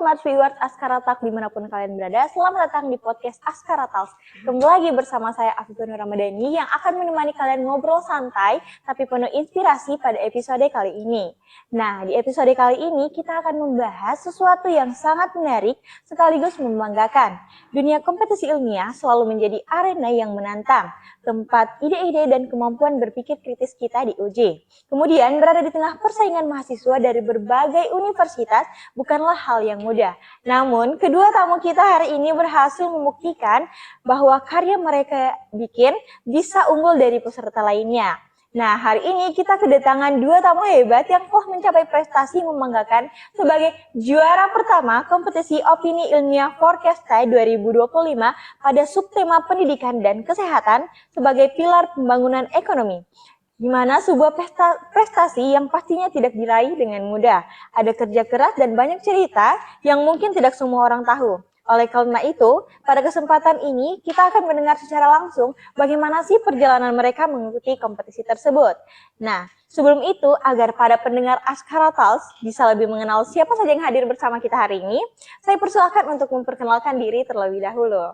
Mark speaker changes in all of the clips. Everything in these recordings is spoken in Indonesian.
Speaker 1: Smart Viewers Askara Talk dimanapun kalian berada, selamat datang di podcast Askara Talk. Kembali lagi bersama saya Afifah Nur Ramadhani yang akan menemani kalian ngobrol santai tapi penuh inspirasi pada episode kali ini. Nah, di episode kali ini kita akan membahas sesuatu yang sangat menarik sekaligus membanggakan. Dunia kompetisi ilmiah selalu menjadi arena yang menantang, tempat ide-ide dan kemampuan berpikir kritis kita diuji. Kemudian berada di tengah persaingan mahasiswa dari berbagai universitas bukanlah hal yang mudah. Namun, kedua tamu kita hari ini berhasil membuktikan bahwa karya mereka bikin bisa unggul dari peserta lainnya. Nah, hari ini kita kedatangan dua tamu hebat yang telah mencapai prestasi membanggakan sebagai juara pertama kompetisi opini ilmiah Forecasta 2025 pada subtema pendidikan dan kesehatan sebagai pilar pembangunan ekonomi. Di mana sebuah prestasi yang pastinya tidak diraih dengan mudah. Ada kerja keras dan banyak cerita yang mungkin tidak semua orang tahu. Oleh karena itu, pada kesempatan ini kita akan mendengar secara langsung bagaimana sih perjalanan mereka mengikuti kompetisi tersebut. Nah, sebelum itu, agar para pendengar Askara Talks bisa lebih mengenal siapa saja yang hadir bersama kita hari ini, saya persilahkan untuk memperkenalkan diri terlebih dahulu.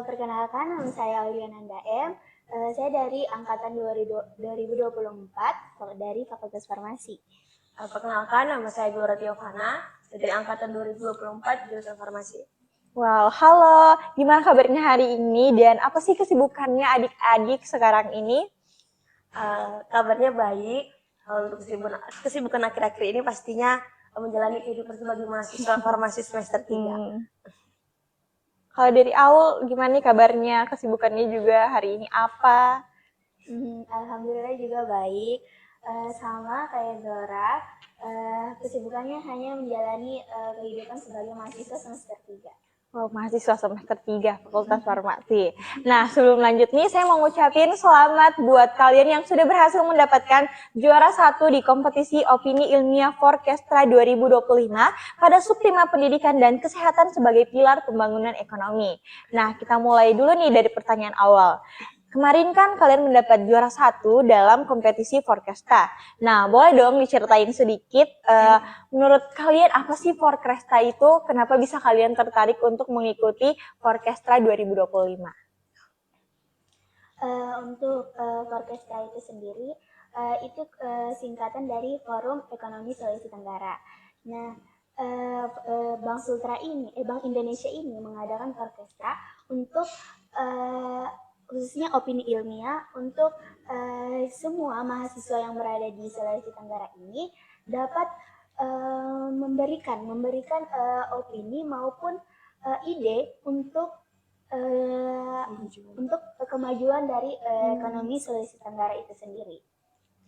Speaker 2: Perkenalkan, nama saya Auliana M. Saya dari angkatan 2024 dari Fakultas Farmasi.
Speaker 3: Perkenalkan, nama saya Glora Tiovana dari angkatan 2024 jurusan Farmasi.
Speaker 1: Wow, halo. Gimana kabarnya hari ini dan apa sih kesibukannya adik-adik sekarang ini?
Speaker 3: Kabarnya baik. Untuk kesibukan akhir-akhir ini pastinya menjalani kehidupan sebagai mahasiswa farmasi semester 3.
Speaker 1: Kalau dari Aul, gimana nih kabarnya? Kesibukannya juga hari ini apa?
Speaker 2: Alhamdulillah juga baik. Sama kayak Dora, kesibukannya hanya menjalani kehidupan sebagai mahasiswa semester 3.
Speaker 1: Oh, mahasiswa semester 3 Fakultas Farmasi. Nah, sebelum lanjut nih, saya mau ngucapin selamat buat kalian yang sudah berhasil mendapatkan juara 1 di kompetisi opini ilmiah Forecasta 2025 pada subtema pendidikan dan kesehatan sebagai pilar pembangunan ekonomi. Nah, kita mulai dulu nih dari pertanyaan awal. Kemarin kan kalian mendapat juara 1 dalam kompetisi Forecasta. Nah, boleh dong diceritain sedikit, menurut kalian apa sih Forecasta itu? Kenapa bisa kalian tertarik untuk mengikuti Forecasta 2025?
Speaker 2: Untuk Forecasta itu sendiri, itu singkatan dari Forum Ekonomi Sulawesi Tenggara. Nah, Bank Indonesia ini mengadakan Forecasta untuk khususnya opini ilmiah untuk semua mahasiswa yang berada di Sulawesi Tenggara ini dapat memberikan opini maupun ide untuk kemajuan dari ekonomi Sulawesi Tenggara itu sendiri.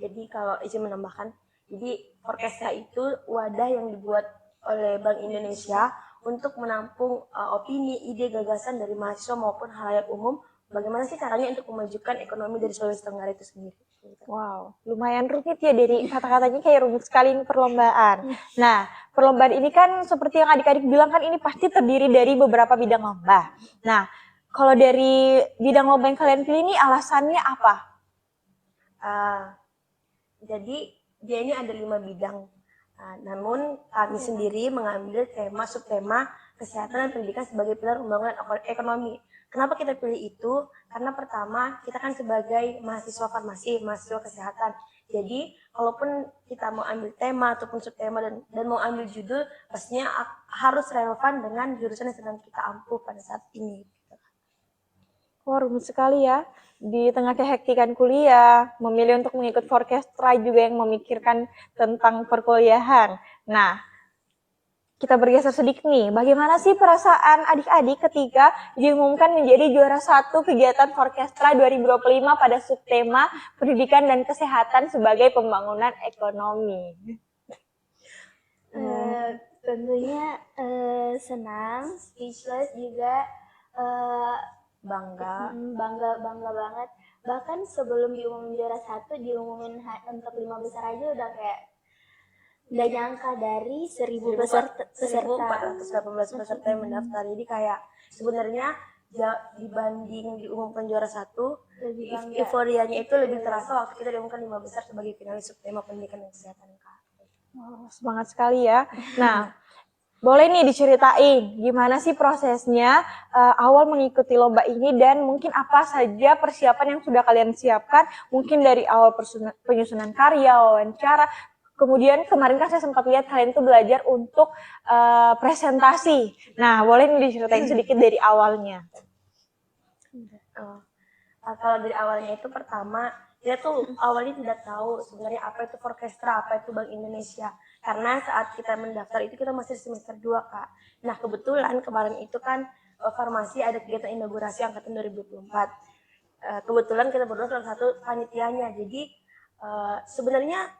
Speaker 3: Jadi kalau izin menambahkan, jadi Forecasta itu wadah yang dibuat oleh Bank Indonesia untuk menampung opini, ide, gagasan dari mahasiswa maupun halayak umum. Bagaimana sih caranya untuk memajukan ekonomi dari Sulawesi Tenggara itu sendiri?
Speaker 1: Wow, lumayan rumit ya, dari kata-katanya kayak rumit sekali ini perlombaan. Nah, perlombaan ini kan seperti yang adik-adik bilang kan ini pasti terdiri dari beberapa bidang lomba. Nah, kalau dari bidang lomba yang kalian pilih ini alasannya apa?
Speaker 3: Jadi dia ini ada 5 bidang. Namun kami sendiri mengambil tema subtema kesehatan dan pendidikan sebagai pilar pembangunan ekonomi. Kenapa kita pilih itu? Karena pertama, kita kan sebagai mahasiswa farmasi, mahasiswa kesehatan. Jadi, kalaupun kita mau ambil tema ataupun subtema dan mau ambil judul, pastinya harus relevan dengan jurusan yang sedang kita ampuh pada saat ini.
Speaker 1: Wah, rumit sekali ya. Di tengah kehektikan kuliah, memilih untuk mengikut Forecasta juga yang memikirkan tentang perkuliahan. Nah, kita bergeser sedikit nih, bagaimana sih perasaan adik-adik ketika diumumkan menjadi juara 1 kegiatan Forecasta 2025 pada subtema pendidikan dan kesehatan sebagai pembangunan ekonomi?
Speaker 2: Tentunya senang, speechless juga,
Speaker 3: Bangga
Speaker 2: banget. Bahkan sebelum diumumin juara 1, diumumin untuk 5 besar aja udah kayak nggak nyangka dari 1.000 peserta
Speaker 3: 1.418 peserta yang mendaftar. Jadi kayak sebenarnya dibanding diumumkan juara 1, euforianya itu lebih terasa waktu kita diumumkan 5 besar sebagai finalis subtema pendidikan dan kesehatan.
Speaker 1: Oh, semangat sekali ya. Nah, Boleh nih diceritain gimana sih prosesnya awal mengikuti lomba ini dan mungkin apa saja persiapan yang sudah kalian siapkan, mungkin dari awal penyusunan karya, wawancara, kemudian kemarin kan saya sempat lihat kalian tuh belajar untuk presentasi. Nah, boleh nih diceritain sedikit dari awalnya.
Speaker 3: Kalau dari awalnya itu pertama dia tuh awalnya tidak tahu sebenarnya apa itu orkestra, apa itu Bank Indonesia. Karena saat kita mendaftar itu kita masih semester 2 Kak. Nah kebetulan kemarin itu kan farmasi ada kegiatan inaugurasi angkatan 2024. Kebetulan kita berdua salah satu panitianya. Jadi sebenarnya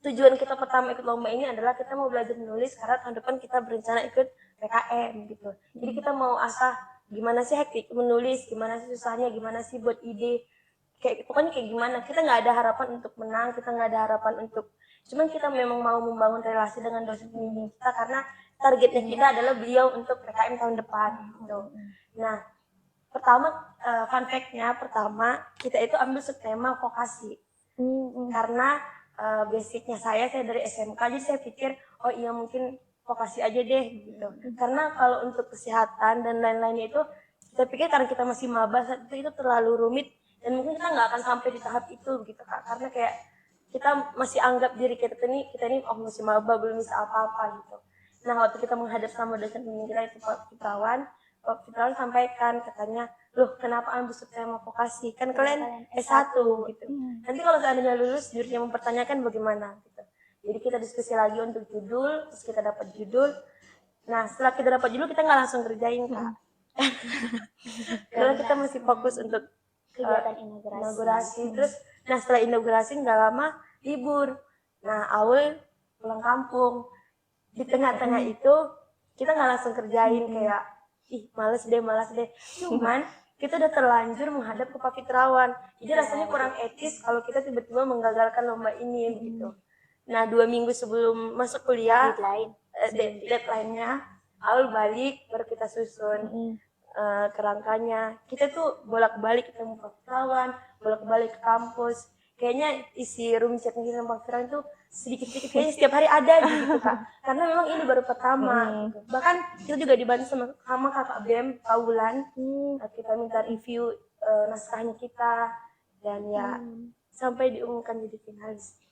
Speaker 3: tujuan kita pertama ikut lomba ini adalah kita mau belajar menulis karena tahun depan kita berencana ikut PKM gitu. Jadi kita mau asah gimana sih hektik menulis, gimana sih susahnya, gimana sih buat ide, kayak pokoknya kayak gimana. Kita nggak ada harapan untuk menang, kita nggak ada harapan untuk, cuman kita memang mau membangun relasi dengan dosen pembimbing kita karena targetnya kita adalah beliau untuk PKM tahun depan gitu. Nah pertama fun fact-nya pertama kita itu ambil subtema vokasi karena basicnya saya dari SMK, jadi saya pikir oh iya mungkin vokasi aja deh gitu. Karena kalau untuk kesehatan dan lain-lainnya itu saya pikir karena kita masih maba itu terlalu rumit dan mungkin kita nggak akan sampai di tahap itu gitu Kak. Karena kayak kita masih anggap diri kita ini oh masih maba belum bisa apa-apa gitu. Nah waktu kita menghadap sama dosen pembimbing kita itu Pak Fitrawan sampaikan katanya, loh kenapa ambil subtema vokasi? Kan kalian S1 gitu. Nanti kalau seandainya lulus jurinya mempertanyakan bagaimana gitu. Jadi kita diskusi lagi untuk judul, terus kita dapat judul. Nah setelah kita dapat judul kita nggak langsung kerjain Kak. Karena kita masih fokus untuk
Speaker 2: kegiatan
Speaker 3: inaugurasi. Terus nah setelah inaugurasi nggak lama libur. Nah awal pulang kampung. Di tengah-tengah itu kita nggak langsung kerjain kayak ih males deh. Cuman kita udah terlanjur menghadap ke Pak Fitrawan. Jadi rasanya kurang etis kalau kita tiba-tiba menggagalkan lomba ini gitu. Nah 2 minggu sebelum masuk kuliah, deadline-nya, Aul balik baru kita susun kerangkanya. Kita tuh bolak-balik ketemu Pak Fitrawan, bolak-balik ke kampus. Kayaknya isi room chat-nya kita sama Pak Fitrawan itu sedikit-sedikit kayaknya setiap hari ada gitu Kak. Karena memang ini baru pertama gitu. Bahkan kita juga dibantu sama Kakak BEM, Kak Wulan. Kita minta review naskahnya kita dan ya sampai diumumkan jadi finalis.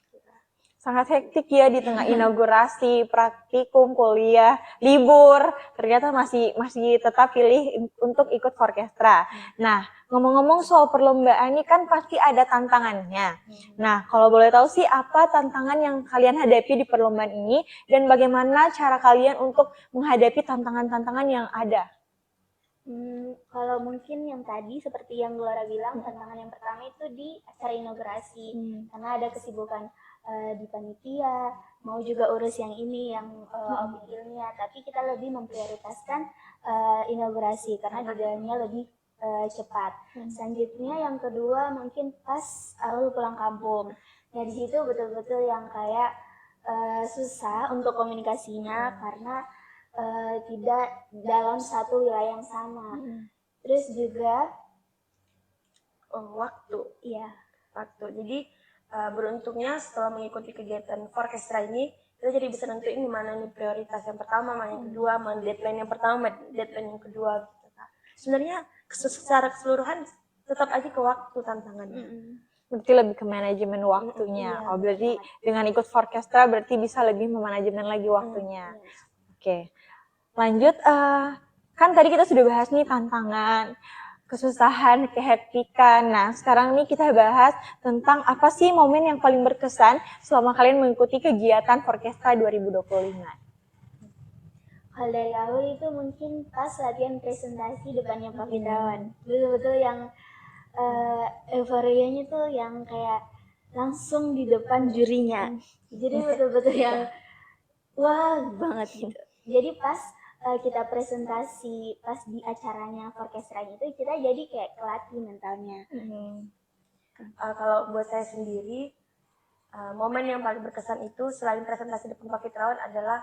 Speaker 1: Sangat hektik ya di tengah inaugurasi, praktikum, kuliah, libur. Ternyata masih tetap pilih untuk ikut orkestra. Nah, ngomong-ngomong soal perlombaan ini kan pasti ada tantangannya. Nah, kalau boleh tahu sih apa tantangan yang kalian hadapi di perlombaan ini dan bagaimana cara kalian untuk menghadapi tantangan-tantangan yang ada?
Speaker 2: Kalau mungkin yang tadi seperti yang Glora bilang, tantangan yang pertama itu di acara inaugurasi karena ada kesibukan di panitia, mau juga urus yang ini yang ilmiah, tapi kita lebih memprioritaskan inaugurasi karena jalannya lebih cepat. Selanjutnya yang kedua mungkin pas Aul pulang kampung. Nah di situ betul-betul yang kayak susah untuk komunikasinya karena tidak dalam satu wilayah yang sama. Terus juga
Speaker 3: waktu.
Speaker 2: Iya.
Speaker 3: Waktu. Jadi beruntungnya setelah mengikuti kegiatan orkestra ini kita jadi bisa nentuin mana nih prioritas yang pertama, mana yang kedua, mana deadline yang pertama, deadline yang kedua gitu Kak. Sebenarnya secara keseluruhan tetap aja ke waktu tantangannya.
Speaker 1: Berarti lebih ke manajemen waktunya. Oh, berarti dengan ikut orkestra berarti bisa lebih memanajemen lagi waktunya. Oke. Lanjut, kan tadi kita sudah bahas nih tantangan, kesusahan, kehektikan. Nah, sekarang nih kita bahas tentang apa sih momen yang paling berkesan selama kalian mengikuti kegiatan orkestra 2025.
Speaker 2: Kalau dari awal itu mungkin pas latihan presentasi depannya Pak Fitrawan. Betul-betul yang euforianya tuh yang kayak langsung di depan jurinya. Jadi betul-betul yang wah banget gitu. Jadi pas kita presentasi pas di acaranya orkestranya itu kita jadi kayak kelatih mentalnya.
Speaker 3: Kalau buat saya sendiri momen yang paling berkesan itu selain presentasi depan Pak Fitrawan adalah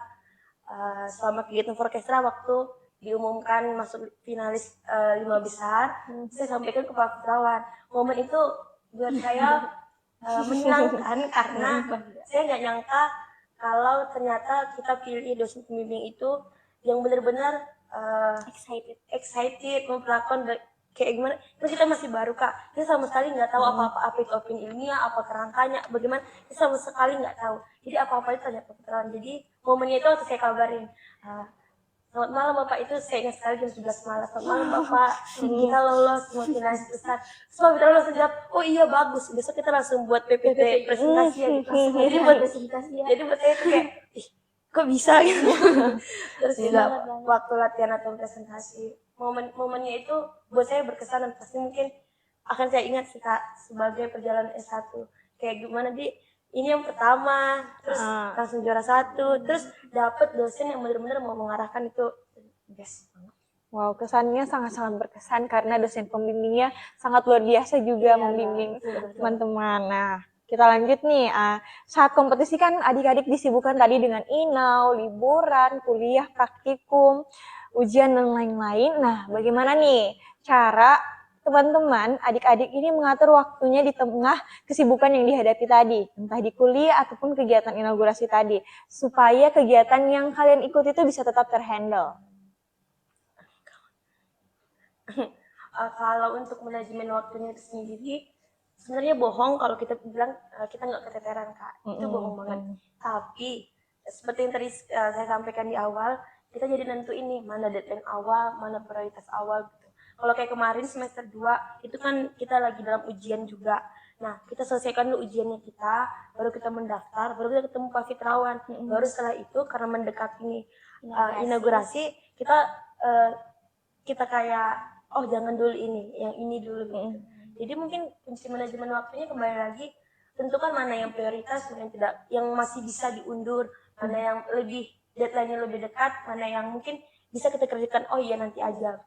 Speaker 3: selama kegiatan orkestra waktu diumumkan masuk finalis 5 besar, saya sampaikan ke Pak Fitrawan. Momen itu buat saya menyenangkan karena saya nggak nyangka kalau ternyata kita pilih dosen pembimbing itu yang benar-benar
Speaker 2: excited.
Speaker 3: memperlakukan kayak gimana. Kan kita masih baru Kak, kita sama sekali nggak tahu apa-apa itu opini ilmiah, apa kerangkanya, bagaimana, kita sama sekali nggak tahu. Jadi apa-apa itu tanya kebetulan. Jadi momennya itu waktu saya kabarin, selamat malam Bapak, itu saya ingat sekali jam 11 malam. Selamat malam Bapak, kita lolos semua finalisasi besar. Semua kita langsung jawab, oh iya bagus. Besok kita langsung buat PPT presentasi ya gitu. Jadi buat
Speaker 2: Presentasi ya.
Speaker 3: jadi buat saya itu kayak, ih, kok bisa gitu. Terus juga
Speaker 2: Semangat banget.
Speaker 3: waktu latihan atau presentasi, momennya itu buat saya berkesan dan pasti mungkin akan saya ingat sih Kak sebagai perjalanan S1. Kayak gimana ini yang pertama, terus langsung juara 1, terus dapet dosen yang benar-benar mau mengarahkan itu best banget.
Speaker 1: Wow, kesannya sangat-sangat berkesan karena dosen pembimbingnya sangat luar biasa juga membimbing teman-teman. Nah, kita lanjut nih. Saat kompetisi kan adik-adik disibukkan tadi dengan inau, liburan, kuliah, praktikum, ujian, dan lain-lain. Nah, bagaimana nih cara teman-teman, adik-adik ini mengatur waktunya di tengah kesibukan yang dihadapi tadi, entah di kuliah ataupun kegiatan inaugurasi tadi, supaya kegiatan yang kalian ikuti itu bisa tetap terhandle?
Speaker 3: Kalau untuk manajemen waktunya itu sendiri, sebenarnya bohong kalau kita bilang kita nggak keteteran Kak, itu bohong banget. Tapi seperti yang tadi saya sampaikan di awal, kita jadi nentuin nih mana deadline awal, mana prioritas awal gitu. Kalau kayak kemarin semester 2 itu kan kita lagi dalam ujian juga. Nah, kita selesaikan dulu ujiannya kita, baru kita mendaftar, baru kita ketemu Pak Fitrawan. Baru setelah itu karena mendekati inaugurasi, kita kayak jangan dulu ini, yang ini dulu gitu. Jadi mungkin kunci manajemen waktunya kembali lagi tentukan mana yang prioritas, mana yang tidak, yang masih bisa diundur, mana yang lebih deadline-nya lebih dekat, mana yang mungkin bisa kita kerjakan nanti aja.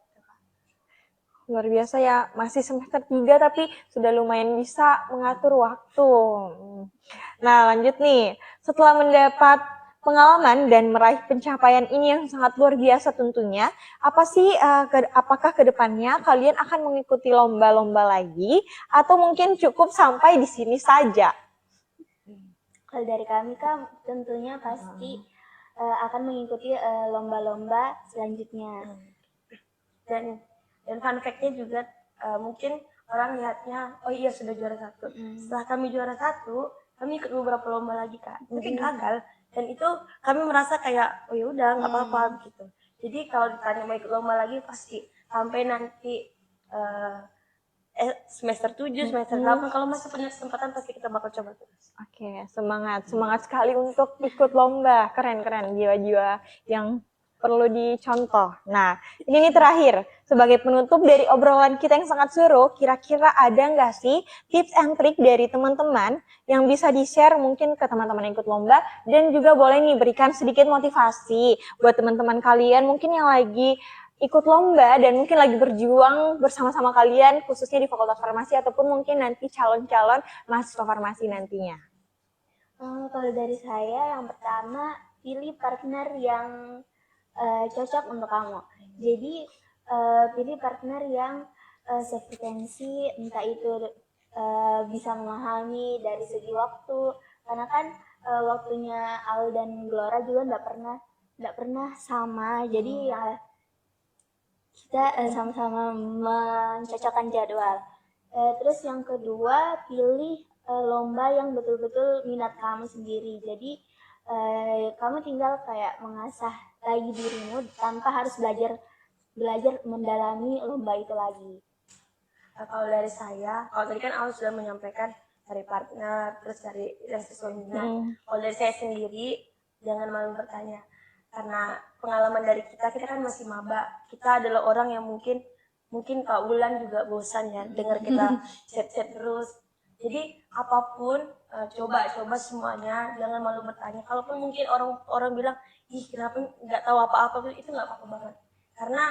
Speaker 1: Luar biasa ya, masih semester 3 tapi sudah lumayan bisa mengatur waktu. Nah, lanjut nih. Setelah mendapat pengalaman dan meraih pencapaian ini yang sangat luar biasa tentunya, apakah ke depannya kalian akan mengikuti lomba-lomba lagi atau mungkin cukup sampai di sini saja?
Speaker 2: Kalau dari kami kan tentunya pasti akan mengikuti lomba-lomba selanjutnya.
Speaker 3: Dan fun fact-nya juga mungkin orang lihatnya oh iya sudah juara 1. Setelah kami juara 1, kami ikut beberapa lomba lagi Kak, tapi gagal, dan itu kami merasa kayak oh ya udah nggak apa-apa gitu. Jadi kalau ditanya mau ikut lomba lagi pasti sampai nanti semester 7, semester 8 kalau masih punya kesempatan pasti kita bakal coba terus.
Speaker 1: Oke, semangat sekali untuk ikut lomba. Keren jiwa-jiwa yang perlu dicontoh. Nah, ini nih terakhir. Sebagai penutup dari obrolan kita yang sangat seru, kira-kira ada nggak sih tips and trik dari teman-teman yang bisa di-share mungkin ke teman-teman yang ikut lomba, dan juga boleh nih berikan sedikit motivasi buat teman-teman kalian mungkin yang lagi ikut lomba dan mungkin lagi berjuang bersama-sama kalian, khususnya di Fakultas Farmasi ataupun mungkin nanti calon-calon mahasiswa farmasi nantinya.
Speaker 2: Kalau dari saya, yang pertama, pilih partner yang cocok untuk kamu. Jadi pilih partner yang sefrekuensi, entah itu bisa memahami dari segi waktu, karena kan waktunya Al dan Glora juga nggak pernah sama. Jadi ya kita sama-sama mencocokkan jadwal. Terus yang kedua, pilih lomba yang betul-betul minat kamu sendiri. Jadi kamu tinggal kayak mengasah lagi dirimu tanpa harus belajar mendalami lomba itu lagi.
Speaker 3: Kalau dari saya, kalau tadi kan Al sudah menyampaikan cari partner, terus cari yang sesuai minat. Kalau dari saya sendiri, jangan malu bertanya. Karena pengalaman dari kita kan masih maba. Kita adalah orang yang mungkin Kak Wulan juga bosan ya dengar kita chat-chat terus. Jadi apapun coba semuanya, jangan malu bertanya. Kalaupun mungkin orang bilang, ih kenapa nggak tahu apa-apa, itu nggak apa-apa banget. Karena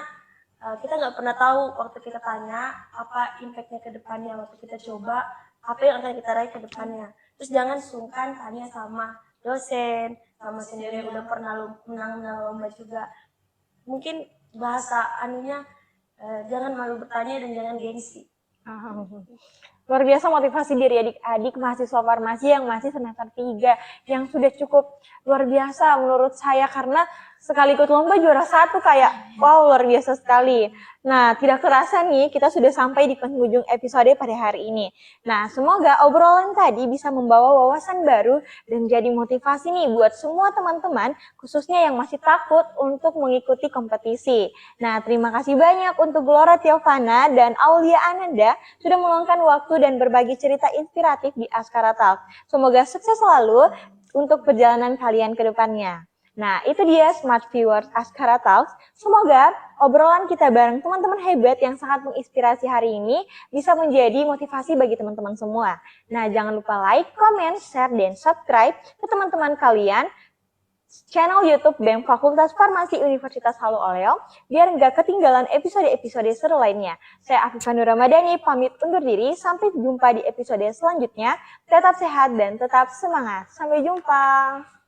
Speaker 3: kita nggak pernah tahu waktu kita tanya apa impactnya ke depannya, waktu kita coba apa yang akan kita raih ke depannya. Terus jangan sungkan tanya sama dosen, sama sendiri yang udah pernah menang lomba juga. Mungkin bahasa anunya jangan malu bertanya dan jangan gengsi.
Speaker 1: Luar biasa motivasi dari adik-adik mahasiswa farmasi yang masih semester 3 yang sudah cukup luar biasa menurut saya karena sekali ikut lomba juara 1 kayak wow luar biasa sekali. Nah, tidak terasa nih kita sudah sampai di penghujung episode pada hari ini. Nah, semoga obrolan tadi bisa membawa wawasan baru dan jadi motivasi nih buat semua teman-teman khususnya yang masih takut untuk mengikuti kompetisi. Nah, terima kasih banyak untuk Glora Tiovana dan Aulia Ananda sudah meluangkan waktu dan berbagi cerita inspiratif di Askara Talk. Semoga sukses selalu untuk perjalanan kalian ke depannya. Nah, itu dia Smart Viewers Askara Talks. Semoga obrolan kita bareng teman-teman hebat yang sangat menginspirasi hari ini bisa menjadi motivasi bagi teman-teman semua. Nah, jangan lupa like, comment, share, dan subscribe ke teman-teman kalian channel YouTube BEM Fakultas Farmasi Universitas Halu Oleo biar nggak ketinggalan episode-episode seru lainnya. Saya Afifah Nur Ramadhani pamit undur diri. Sampai jumpa di episode selanjutnya. Tetap sehat dan tetap semangat. Sampai jumpa.